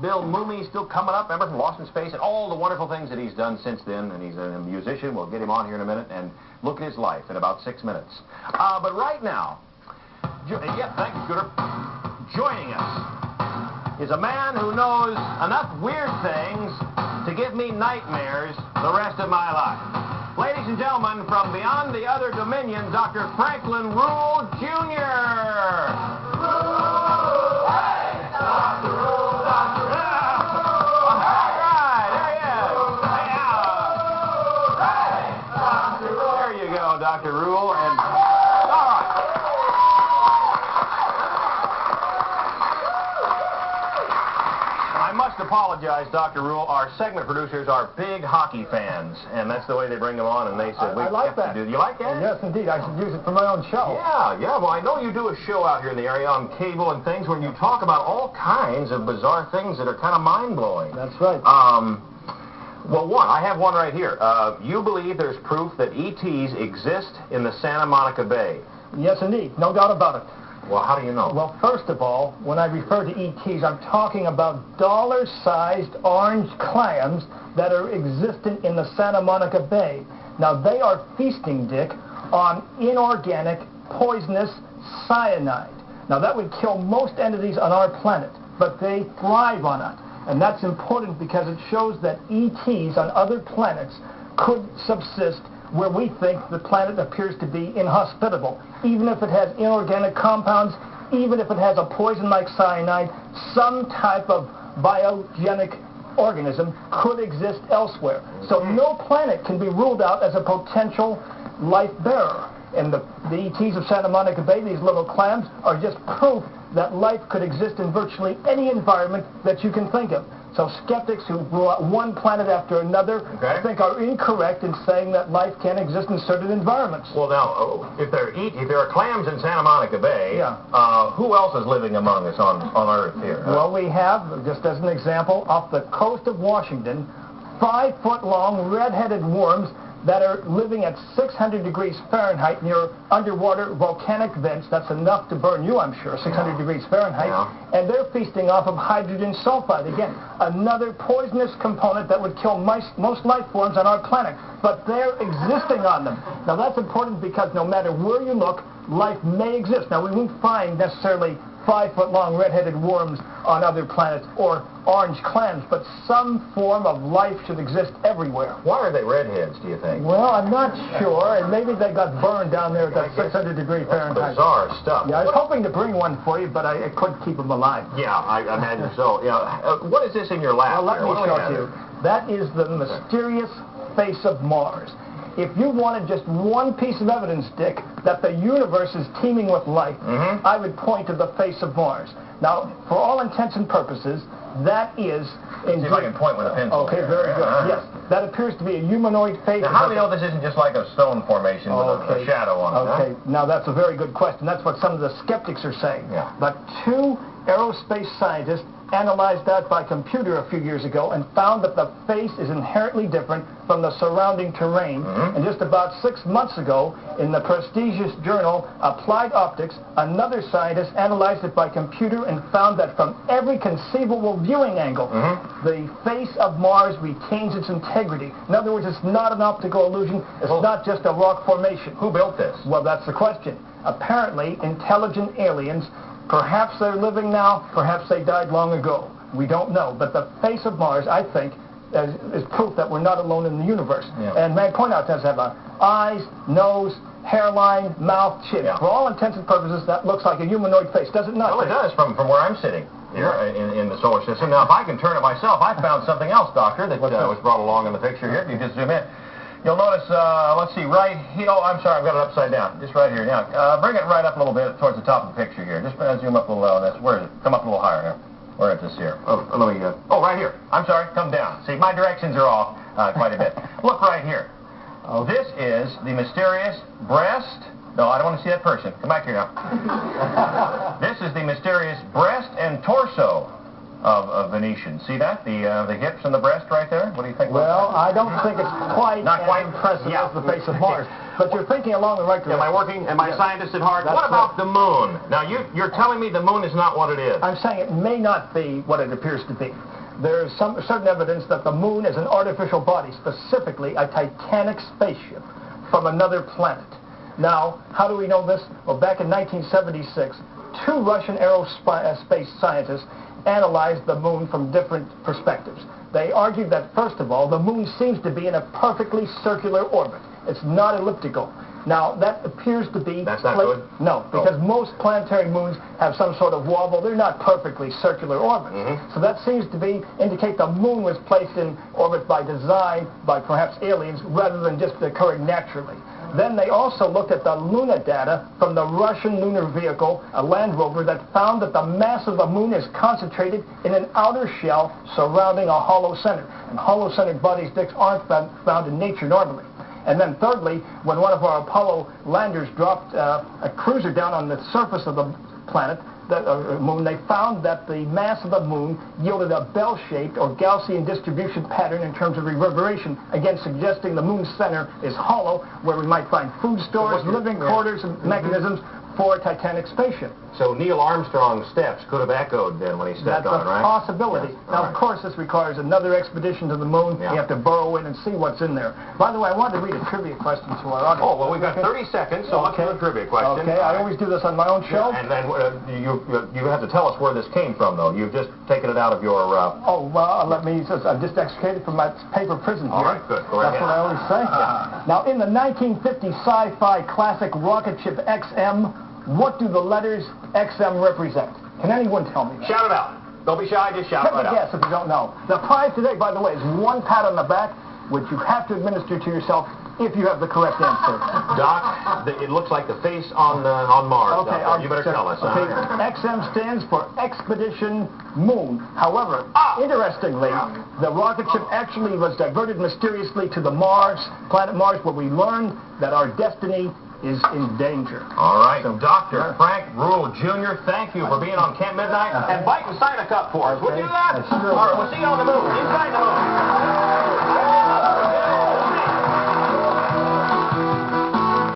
Bill Mooney still coming up, remember, from Lost in Space, and all the wonderful things that he's done since then, and he's a musician. We'll get him on here in a minute and look at his life in about 6 minutes. But right now, thank you, Scooter. Joining us is a man who knows enough weird things to give me nightmares the rest of my life. Ladies and gentlemen, from beyond the other dominion, Dr. Franklin Ruehl, Jr. Dr. Ruehl, and all right. I must apologize, Dr. Ruehl. Our segment producers are big hockey fans, and that's the way they bring them on, and they said, I like that. You like that? Yes, indeed. I should use it for my own show. Yeah. Well, I know you do a show out here in the area on cable and things where you talk about all kinds of bizarre things that are kind of mind-blowing. That's right. Well, I have one right here. You believe there's proof that ETs exist in the Santa Monica Bay? Yes, indeed. No doubt about it. Well, how do you know? Well, first of all, when I refer to ETs, I'm talking about dollar-sized orange clams that are existent in the Santa Monica Bay. Now, they are feasting, Dick, on inorganic, poisonous cyanide. Now, that would kill most entities on our planet, but they thrive on it. And that's important because it shows that ETs on other planets could subsist where we think the planet appears to be inhospitable. Even if it has inorganic compounds, even if it has a poison like cyanide, some type of biogenic organism could exist elsewhere. So no planet can be ruled out as a potential life bearer. And the ETs of Santa Monica Bay, these little clams, are just proof that life could exist in virtually any environment that you can think of. So skeptics who rule out one planet after another, I think, are incorrect in saying that life can exist in certain environments. Well, now, if there are clams in Santa Monica Bay, who else is living among us on Earth here? Well, we have, just as an example, off the coast of Washington, 5-foot-long red-headed worms that are living at 600 degrees Fahrenheit near underwater volcanic vents. That's enough to burn you, I'm sure, 600 degrees Fahrenheit. And they're feasting off of hydrogen sulfide. Again, another poisonous component that would kill most life forms on our planet. But they're existing on them. Now, that's important because no matter where you look, life may exist. Now, we won't find necessarily 5-foot-long red-headed worms on other planets or orange clams, but some form of life should exist everywhere. Why are they redheads, do you think? Well, I'm not sure, and maybe they got burned down there at that 600 degree Fahrenheit. Bizarre stuff. Yeah, I was hoping to bring one for you, but I couldn't keep them alive. Yeah, I imagine so. What is this in your lap? Well, let me show it to you. That is the mysterious face of Mars. If you wanted just one piece of evidence, Dick, that the universe is teeming with life, I would point to the face of Mars. Now, for all intents and purposes, that is... See if I can point with a pencil. Okay, very good. Yes, that appears to be a humanoid face. Now, how do we know this isn't just like a stone formation with a shadow on it? Okay, now that's a very good question. That's what some of the skeptics are saying. Yeah. But 2 aerospace scientists analyzed that by computer a few years ago and found that the face is inherently different from the surrounding terrain. And just about 6 months ago, in the prestigious journal Applied Optics, another scientist analyzed it by computer and found that from every conceivable viewing angle, the face of Mars retains its integrity. In other words, it's not an optical illusion. It's not just a rock formation. Who built this? Well, that's the question. Apparently, intelligent aliens. Perhaps they're living now, perhaps they died long ago. We don't know. But the face of Mars, I think, is proof that we're not alone in the universe. And may I point out, it does have eyes, nose, hairline, mouth, chin. For all intents and purposes, that looks like a humanoid face, does it not? Well, it does, from where I'm sitting here in the solar system. Now, if I can turn it myself, I found something else, Doctor, that was brought along in the picture here. If you just zoom in. You'll notice, let's see, right here. Oh, I'm sorry, I've got it upside down. Just right here. Now, bring it right up a little bit towards the top of the picture here. Just zoom up a little. Where is it? Come up a little higher here. Where is this here? Oh, let me. Oh, right here. I'm sorry. Come down. See, my directions are off quite a bit. Look right here. This is the mysterious breast. No, I don't want to see that person. Come back here now. This is the mysterious breast and torso of Venetian. See that? The hips and the breast right there? What do you think? Well, I don't think it's quite Not quite impressive as the face of Mars. But you're thinking along the right direction. Am I working? Am I a scientist at heart? That's What about the moon? Now, you're telling me the moon is not what it is. I'm saying it may not be what it appears to be. There's some certain evidence that the moon is an artificial body, specifically a Titanic spaceship from another planet. Now, how do we know this? Well, back in 1976, two Russian aerospace scientists analyzed the moon from different perspectives. They argued that, first of all, the moon seems to be in a perfectly circular orbit. It's not elliptical. Now, that appears to be... That's not good? No, because most planetary moons have some sort of wobble. They're not perfectly circular orbits. So that seems to indicate the moon was placed in orbit by design, by perhaps aliens, rather than just occurring naturally. Then they also looked at the lunar data from the Russian lunar vehicle, a Land Rover, that found that the mass of the moon is concentrated in an outer shell surrounding a hollow center. And hollow-centered bodies, Dicks, aren't found in nature normally. And then thirdly, when one of our Apollo landers dropped a cruiser down on the surface of the planet, the moon, they found that the mass of the moon yielded a bell-shaped or Gaussian distribution pattern in terms of reverberation, again suggesting the moon's center is hollow, where we might find food stores, living quarters, and mechanisms for a Titanic spaceship. So Neil Armstrong's steps could have echoed then when he stepped on it, right? That's a possibility. Yes. Now, of course, this requires another expedition to the moon. You have to burrow in and see what's in there. By the way, I wanted to read a trivia question to our audience. Oh, well, we've got 30 seconds, so let's do a trivia question. Okay, I always do this on my own show. And then you have to tell us where this came from, though. You've just taken it out of your... Oh, well, let me... I'm just extricated from my paper prison here. All right, good. Go ahead. That's what I always say. Now, in the 1950 sci-fi classic rocket ship XM, what do the letters XM represent? Can anyone tell me? Shout it out. Don't be shy, just shout it out. Take a guess if you don't know. The prize today, by the way, is one pat on the back, which you have to administer to yourself if you have the correct answer. Doc, it looks like the face on Mars. Okay, you better tell us. Okay, XM stands for Expedition Moon. However, interestingly, the rocket ship actually was diverted mysteriously to the planet Mars, where we learned that our destiny is in danger. All right, so Dr. Frank Ruehl Jr., thank you for being on Camp Midnight. And Bite and sign a cup for us. Would you do that? Sure. All right, we'll see you on the moon. Inside the moon.